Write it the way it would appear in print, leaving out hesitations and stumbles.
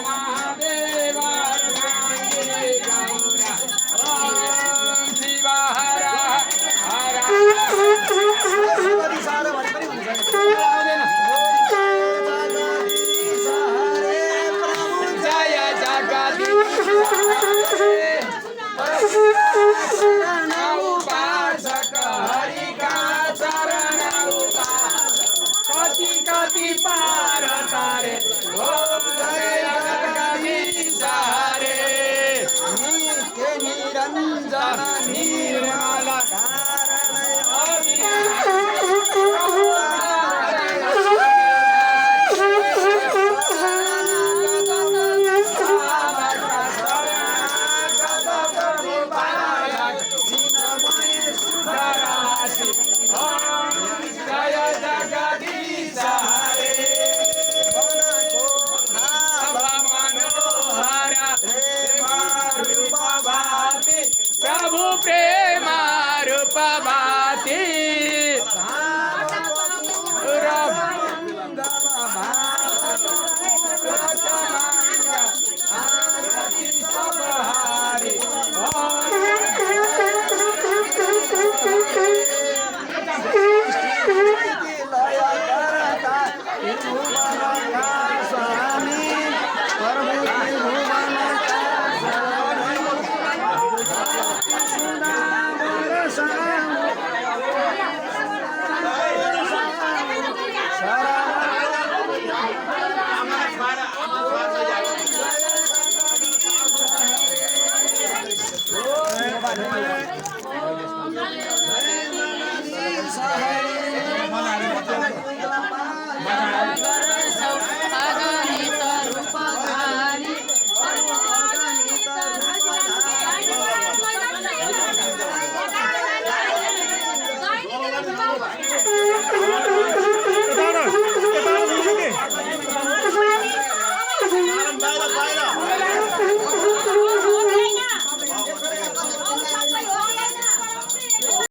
महादेवार्गाङ्गे गौरा ॐ शिव हर हर जय जगदीश उपासक हरि का चरण कति कति पार तारे ओम जय जगदीश हरे नित्य निरंजन निर्मल जय जगदीश हरे मनोहर रूप भाति प्रभु प्रेम रूप भाति Sahara